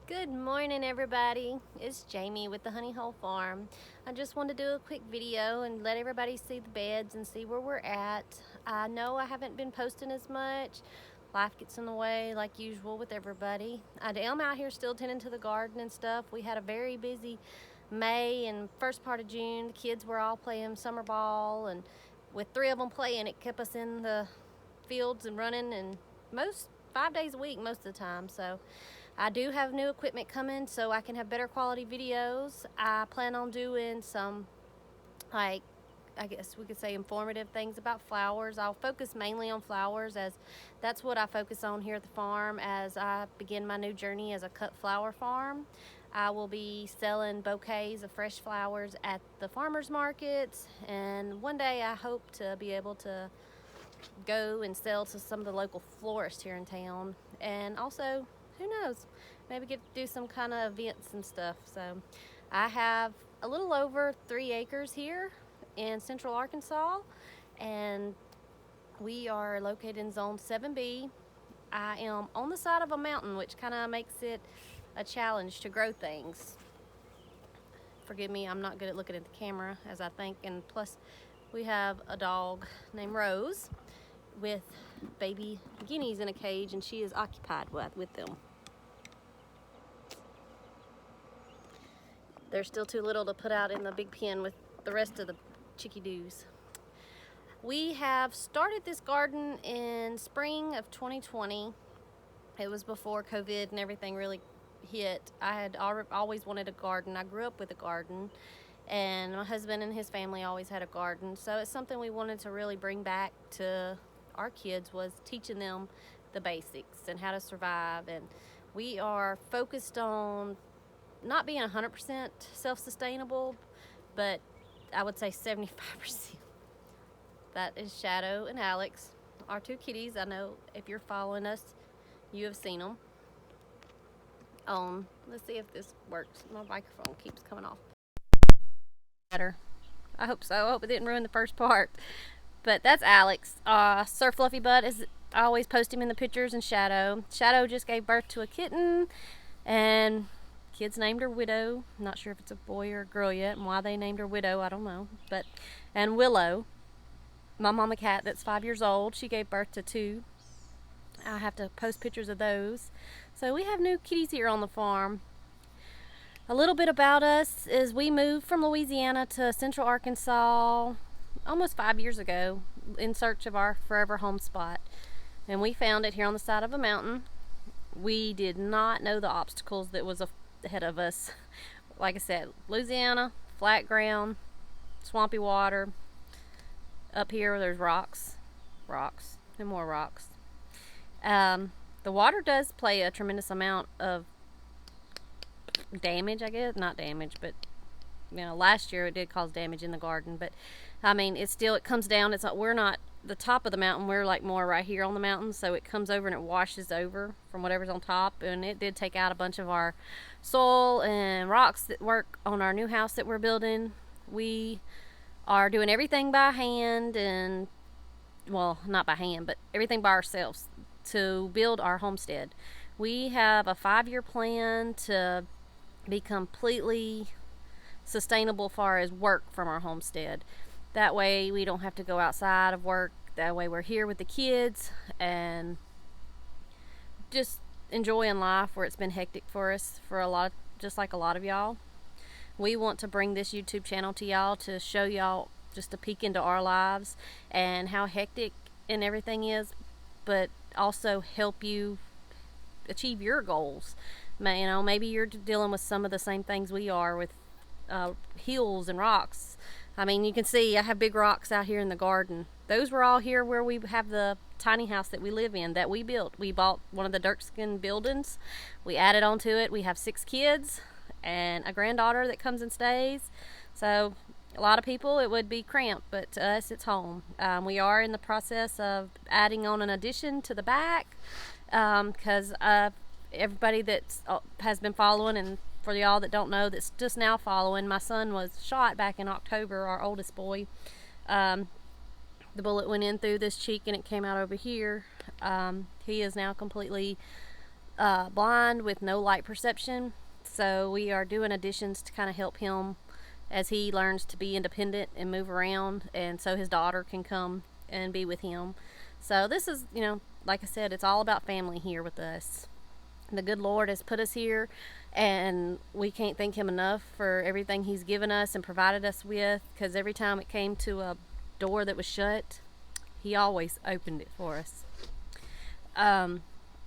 Good morning, everybody. It's Jamie with the Honey Hole Farm. I just wanted to do a quick video and let everybody see the beds and see where we're at. I know I haven't been posting as much. Life gets in the way like usual with everybody. I am out here still tending to the garden and stuff. We had a very busy May and first part of June. The kids were all playing summer ball, and with 3 of them playing, it kept us in the fields and running, and 5 days a week most of the time. So I do have new equipment coming so I can have better quality videos. I plan on doing some, like, I guess we could say informative things about flowers. I'll focus mainly on flowers, as that's what I focus on here at the farm as I begin my new journey as a cut flower farm. I will be selling bouquets of fresh flowers at the farmers markets, and one day I hope to be able to go and sell to some of the local florists here in town. And also, who knows, maybe get to do some kind of events and stuff. So I have a little over 3 acres here in central Arkansas, and we are located in zone 7B. I am on the side of a mountain, which kind of makes it a challenge to grow things. Forgive me, I'm not good at looking at the camera, as I think, and plus we have a dog named Rose with baby guineas in a cage, and she is occupied with them. They're still too little to put out in the big pen with the rest of the chickadees. We have started this garden in spring of 2020. It was before COVID and everything really hit. I had always wanted a garden. I grew up with a garden, and my husband and his family always had a garden. So it's something we wanted to really bring back to our kids, was teaching them the basics and how to survive. And we are focused on not being 100% self-sustainable, but I would say 75%. That is Shadow and Alex, our 2 kitties. I know if you're following us, you have seen them. Let's see if this works. My microphone keeps coming off. Better. I hope so. I hope it didn't ruin the first part. But that's Alex. Sir Fluffy Butt, I always post him in the pictures, and Shadow. Shadow just gave birth to a kitten, and kids named her Widow. I'm not sure if it's a boy or a girl yet, and why they named her Widow, I don't know. And Willow, my mama cat that's 5 years old, she gave birth to 2. I have to post pictures of those. So we have new kitties here on the farm. A little bit about us is we moved from Louisiana to central Arkansas almost 5 years ago in search of our forever home spot. And we found it here on the side of a mountain. We did not know the obstacles that was ahead of us. Like I said, Louisiana, flat ground, swampy water. Up here there's rocks, and more rocks. The water does play a tremendous amount of damage, I guess. Not damage, but last year it did cause damage in the garden. But I mean, it comes down. We're not the top of the mountain. We're like more right here on the mountain, so it comes over and it washes over from whatever's on top. And it did take out a bunch of our soil and rocks that work on our new house that we're building. We are doing everything by hand, and well, not by hand, but everything by ourselves to build our homestead. We have a 5-year plan to be completely sustainable as far as work from our homestead. That way we don't have to go outside of work. That way we're here with the kids and just enjoying life where it's been hectic for us for just like a lot of y'all. We want to bring this YouTube channel to y'all to show y'all just a peek into our lives and how hectic and everything is, but also help you achieve your goals. Maybe you're dealing with some of the same things we are with hills and rocks. I mean, you can see I have big rocks out here in the garden. Those were all here where we have the tiny house that we live in that we built. We bought one of the dirt skin buildings. We added on to it. We have 6 kids and a granddaughter that comes and stays. So a lot of people it would be cramped, but to us it's home. We are in the process of adding on an addition to the back because everybody that has been following, and for y'all that don't know that's just now following, my son was shot back in October, our oldest boy. The bullet went in through this cheek and it came out over here. He is now completely blind with no light perception. So we are doing additions to kind of help him as he learns to be independent and move around, and so his daughter can come and be with him. So this is, like I said, it's all about family here with us. The good Lord has put us here, and we can't thank him enough for everything he's given us and provided us with, because every time it came to a door that was shut, he always opened it for us.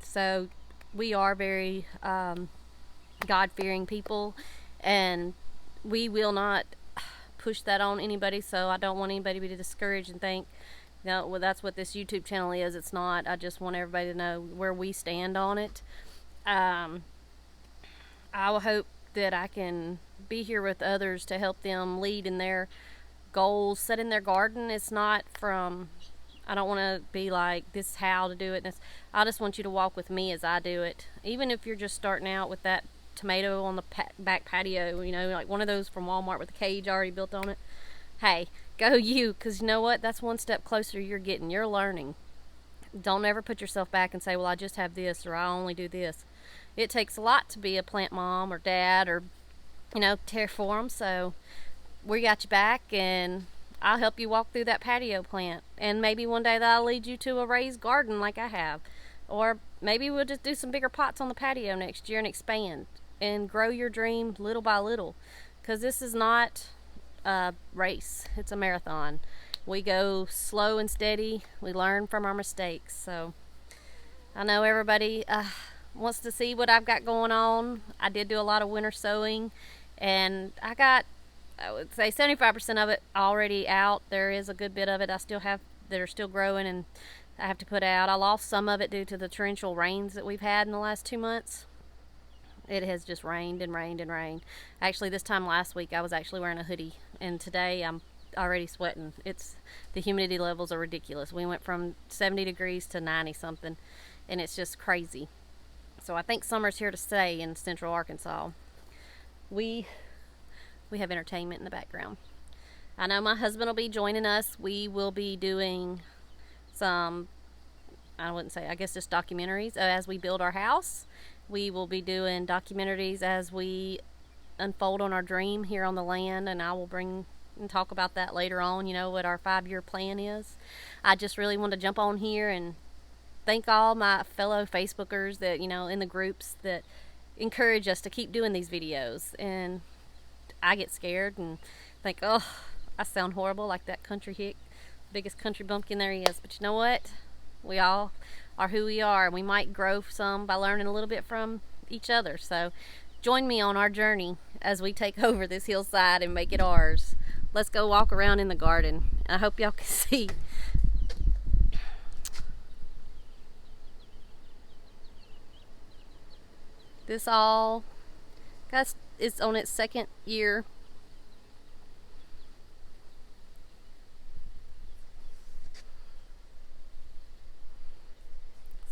So we are very God-fearing people, and we will not push that on anybody, so I don't want anybody to be discouraged and think, well, that's what this YouTube channel is. It's not. I just want everybody to know where we stand on it. I will hope that I can be here with others to help them lead in their goals set in their garden. It's not from, I don't want to be like, this is how to do it. I just want you to walk with me as I do it. Even if you're just starting out with that tomato on the back patio, like one of those from Walmart with a cage already built on it. Hey, go you, because you know what? That's one step closer you're getting. You're learning. Don't ever put yourself back and say, well, I just have this, or I only do this. It takes a lot to be a plant mom or dad, or care for them. So we got you back, and I'll help you walk through that patio plant, and maybe one day that'll lead you to a raised garden like I have. Or maybe we'll just do some bigger pots on the patio next year and expand and grow your dream little by little, because this is not a race, it's a marathon. We go slow and steady. We learn from our mistakes. So I know everybody wants to see what I've got going on. I did do a lot of winter sowing, and I would say 75% of it already out. There is a good bit of it I still have that are still growing, and I have to put out. I lost some of it due to the torrential rains that we've had in the last 2 months. It has just rained and rained and rained. Actually, this time last week I was actually wearing a hoodie, and today I'm already sweating. The humidity levels are ridiculous. We went from 70 degrees to 90 something, and it's just crazy. So I think summer's here to stay in central Arkansas. We have entertainment in the background. I know my husband will be joining us. We will be doing some, I guess just documentaries as we build our house. We will be doing documentaries as we unfold on our dream here on the land, and I will bring and talk about that later on, what our 5-year plan is. I just really want to jump on here and thank all my fellow Facebookers that, in the groups that encourage us to keep doing these videos. And I get scared and think, oh, I sound horrible like that country hick, biggest country bumpkin there he is. But you know what? We all are who we are. We might grow some by learning a little bit from each other. So join me on our journey as we take over this hillside and make it ours. Let's go walk around in the garden. I hope y'all can see. This all, guys, is on its 2nd year.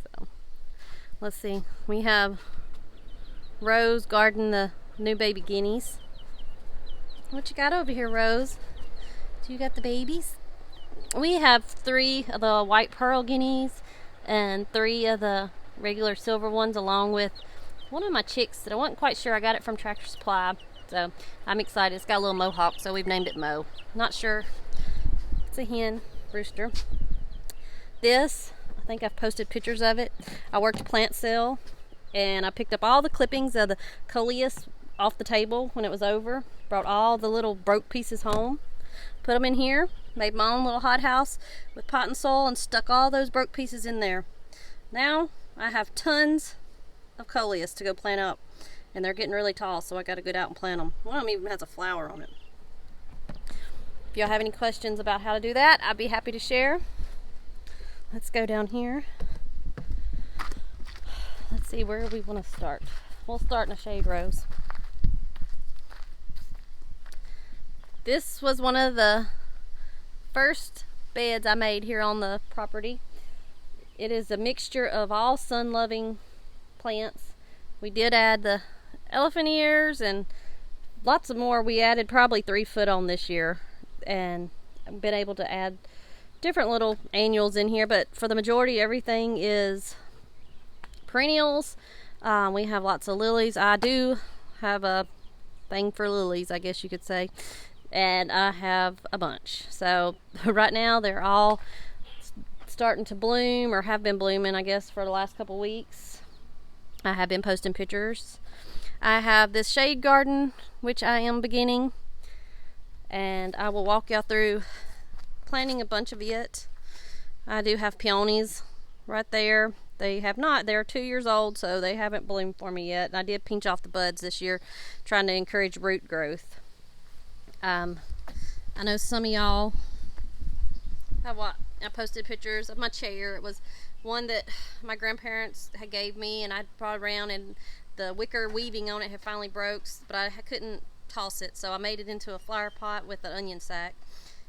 So, let's see. We have Rose guarding the new baby guineas. What you got over here, Rose? Do you got the babies? We have 3 of the white pearl guineas and 3 of the regular silver ones, along with one of my chicks that I wasn't quite sure. I got it from Tractor Supply, so I'm excited. It's got a little mohawk, so we've named it Mo. Not sure. It's a hen rooster. This, I think I've posted pictures of it. I worked a plant sale, and I picked up all the clippings of the coleus off the table when it was over. Brought all the little broke pieces home, put them in here, made my own little hothouse with pot and soil, and stuck all those broke pieces in there. Now I have tons of coleus to go plant up, and they're getting really tall, so I got to go out and plant them. One of them even has a flower on it. If y'all have any questions about how to do that, I'd be happy to share. Let's go down here. Let's see where we want to start. We'll start in a shade, Rose. This was one of the first beds I made here on the property. It is a mixture of all sun-loving plants. We did add the elephant ears and lots of more. We added probably 3 foot on this year, and I've been able to add different little annuals in here, but for the majority everything is perennials. We have lots of lilies. I do have a thing for lilies, I guess you could say, and I have a bunch. So right now they're all starting to bloom, or have been blooming, I guess, for the last couple weeks. I have been posting pictures. I have this shade garden, which I am beginning, and I will walk y'all through planting a bunch of it. I do have peonies right there. They're 2 years old, so they haven't bloomed for me yet. And I did pinch off the buds this year, trying to encourage root growth. I know some of y'all have I posted pictures of my chair. It was one that my grandparents had gave me, and I brought around, and the wicker weaving on it had finally broke, but I couldn't toss it, so I made it into a flower pot with an onion sack.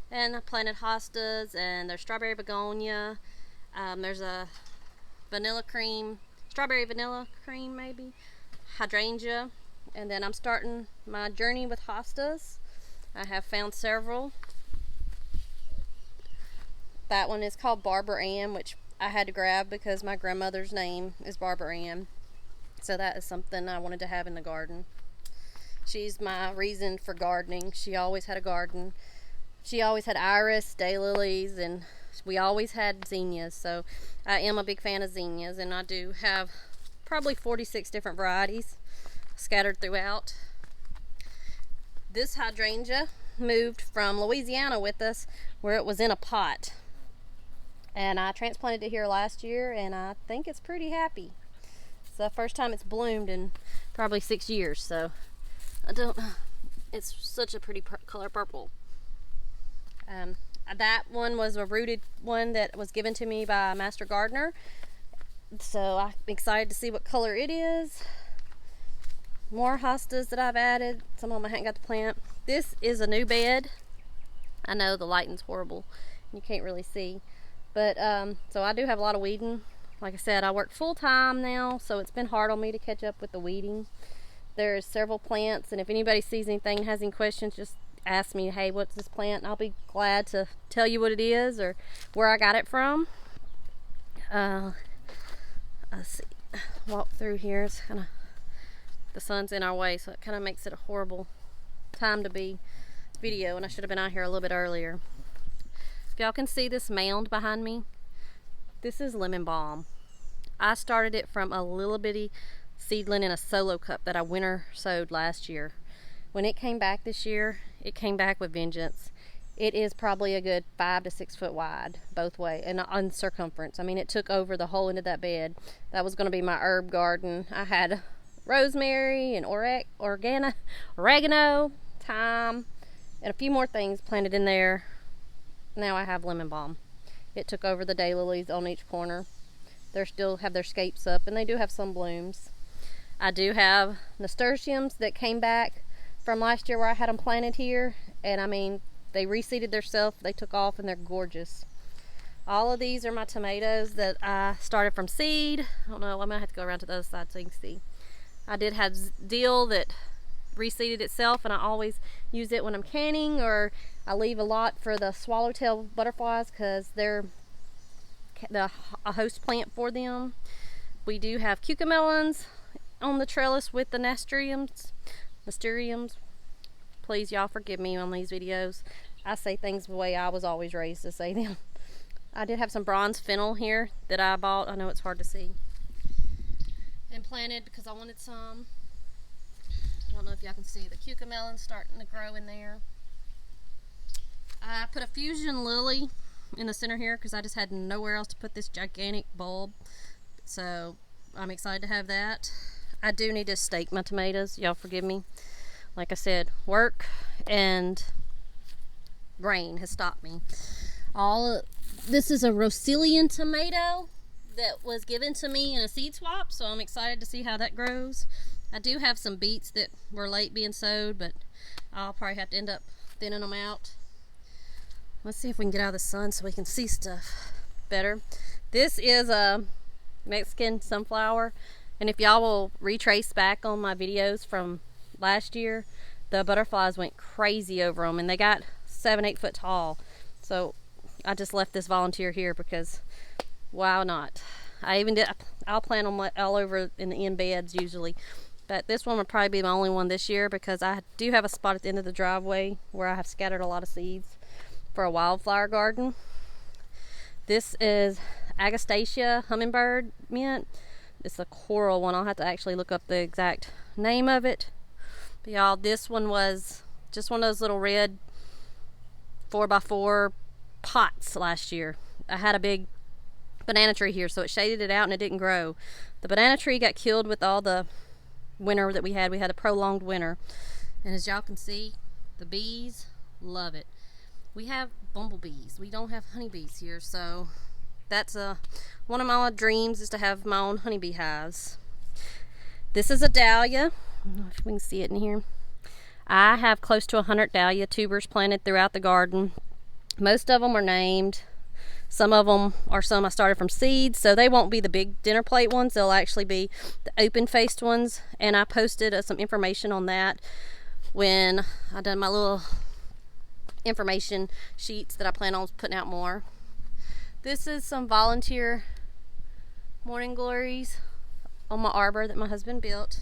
And I planted hostas, and there's strawberry begonia. There's a strawberry vanilla cream maybe, hydrangea, and then I'm starting my journey with hostas. I have found several. That one is called Barbara Ann, which I had to grab because my grandmother's name is Barbara Ann. So that is something I wanted to have in the garden. She's my reason for gardening. She always had a garden. She always had iris, daylilies, and we always had zinnias. So I am a big fan of zinnias, and I do have probably 46 different varieties scattered throughout. This hydrangea moved from Louisiana with us, where it was in a pot. And I transplanted it here last year, and I think it's pretty happy. It's the first time it's bloomed in probably 6 years, so it's such a pretty color purple. That one was a rooted one that was given to me by a master gardener, so I'm excited to see what color it is. More hostas that I've added. Some of them I hadn't got to plant. This is a new bed. I know the lighting's horrible, you can't really see, but so I do have a lot of weeding. Like I said, I work full time now, so it's been hard on me to catch up with the weeding. There's several plants, and if anybody sees anything and has any questions, just ask me, hey, what's this plant? And I'll be glad to tell you what it is or where I got it from. Let's see, walk through here. It's kind of, the sun's in our way, so it kind of makes it a horrible time to be video, and I should have been out here a little bit earlier. If y'all can see this mound behind me, this is lemon balm. I started it from a little bitty seedling in a solo cup that I winter sowed last year. When it came back this year, it came back with vengeance. It is probably a good 5 to 6 foot wide both way and on circumference. I mean, it took over the whole end of that bed. That was going to be my herb garden. I had rosemary and oregano, thyme, and a few more things planted in there. Now I have lemon balm. It took over the daylilies on each corner. They still have their scapes up, and they do have some blooms. I do have nasturtiums that came back from last year where I had them planted here, and I mean, they reseeded themselves, they took off, and they're gorgeous. All of these are my tomatoes that I started from seed. I don't know, I'm gonna have to go around to the other side so you can see. I did have dill that reseeded itself, and I always use it when I'm canning, or I leave a lot for the swallowtail butterflies because they're a host plant for them. We do have cucamelons on the trellis with the nasturtiums. Please, y'all forgive me on these videos. I say things the way I was always raised to say them. I did have some bronze fennel here that I bought. I know it's hard to see. And planted because I wanted some. I don't know if y'all can see the cucamelon starting to grow in there. I put a fusion lily in the center here because I just had nowhere else to put this gigantic bulb. So I'm excited to have that. I do need to stake my tomatoes. Y'all forgive me. Like I said, work and rain has stopped me. This is a Roselian tomato that was given to me in a seed swap, so I'm excited to see how that grows. I do have some beets that were late being sowed, but I'll probably have to end up thinning them out. Let's see if we can get out of the sun so we can see stuff better. This is a Mexican sunflower, and if y'all will retrace back on my videos from last year, the butterflies went crazy over them, and they got 7-8 foot tall. So I just left this volunteer here because why not? I'll plant them all over in the end beds usually. But this one would probably be my only one this year because I do have a spot at the end of the driveway where I have scattered a lot of seeds for a wildflower garden. This is Agastacia hummingbird mint. It's a coral one. I'll have to actually look up the exact name of it. But y'all, this one was just one of those little red 4x4 pots last year. I had a big banana tree here, so it shaded it out and it didn't grow. The banana tree got killed with all the winter that we had. We had a prolonged winter, and as y'all can see, the bees love it. We have bumblebees. We don't have honeybees here, so that's one of my dreams is to have my own honeybee hives. This is a dahlia. I don't know if we can see it in here. I have close to 100 dahlia tubers planted throughout the garden. Most of them are named. Some of them are some I started from seeds, so they won't be the big dinner plate ones. They'll actually be the open-faced ones, and I posted some information on that when I done my little information sheets that I plan on putting out more. This is some volunteer morning glories on my arbor that my husband built.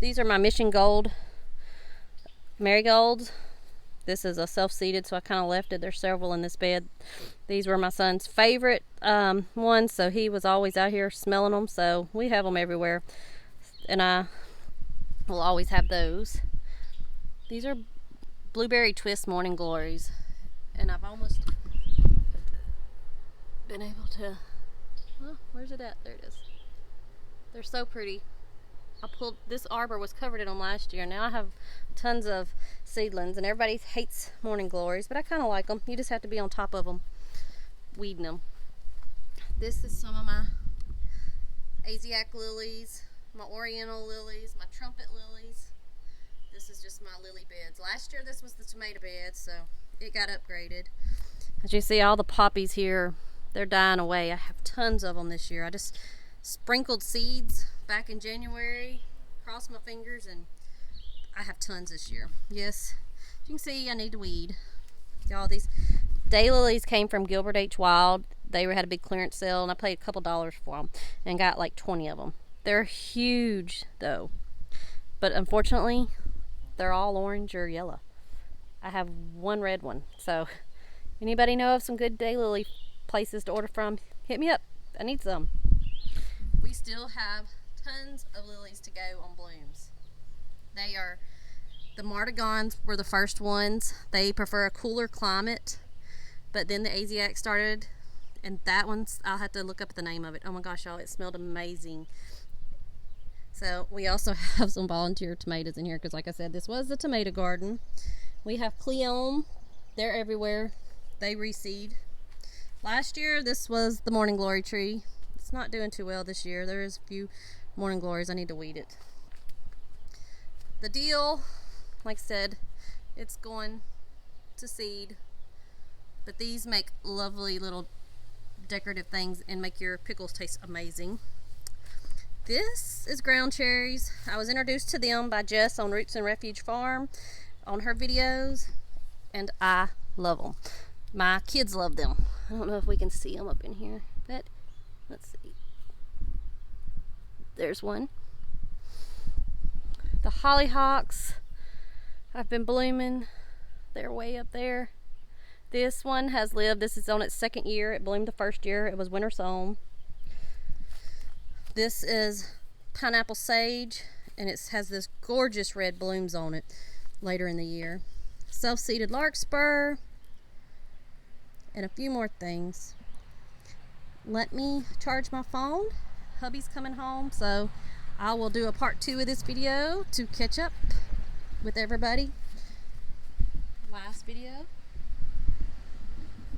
These are my Mission Gold marigolds. This is a self-seeded, so I kind of left it. There's several in this bed. These were my son's favorite ones, so he was always out here smelling them, so we have them everywhere. And I will always have those. These are blueberry twist morning glories, and I've almost been able to, oh, where's it at? There it is. They're so pretty. This arbor was covered in them last year. Now I have tons of seedlings, and everybody hates morning glories, but I kind of like them. You just have to be on top of them, weeding them. This is some of my Asiatic lilies, my oriental lilies, my trumpet lilies. This is just my lily beds. Last year this was the tomato bed, so it got upgraded. As you see, all the poppies here, they're dying away. I have tons of them this year. I just sprinkled seeds back in January, crossed my fingers, and I have tons this year. Yes, you can see I need to weed. Y'all, these daylilies came from Gilbert H. Wild. They had a big clearance sale, and I paid a couple dollars for them and got like 20 of them. They're huge though, but unfortunately they're all orange or yellow. I have one red one, so anybody know of some good daylily places to order from, hit me up. I need some. We still have tons of lilies to go on blooms. The Martigons were the first ones. They prefer a cooler climate, but then the Asiatic started, and that one's, I'll have to look up the name of it. Oh my gosh, y'all, it smelled amazing. So we also have some volunteer tomatoes in here because, like I said, this was the tomato garden. We have Cleome. They're everywhere. They reseed. Last year, this was the morning glory tree. It's not doing too well this year. There is a few morning glories. I need to weed it. The deal, like I said, it's going to seed, but these make lovely little decorative things and make your pickles taste amazing. This is ground cherries. I was introduced to them by Jess on Roots and Refuge Farm on her videos, and I love them. My kids love them. I don't know if we can see them up in here, but let's see. There's one. The hollyhocks have been blooming. They're way up there. This one has lived. This is on its second year. It bloomed the first year. It was winter sown. This is pineapple sage, and it has this gorgeous red blooms on it later in the year. Self-seeded larkspur, and a few more things. Let me charge my phone. Hubby's coming home, so I will do a part 2 of this video to catch up with everybody. Last video.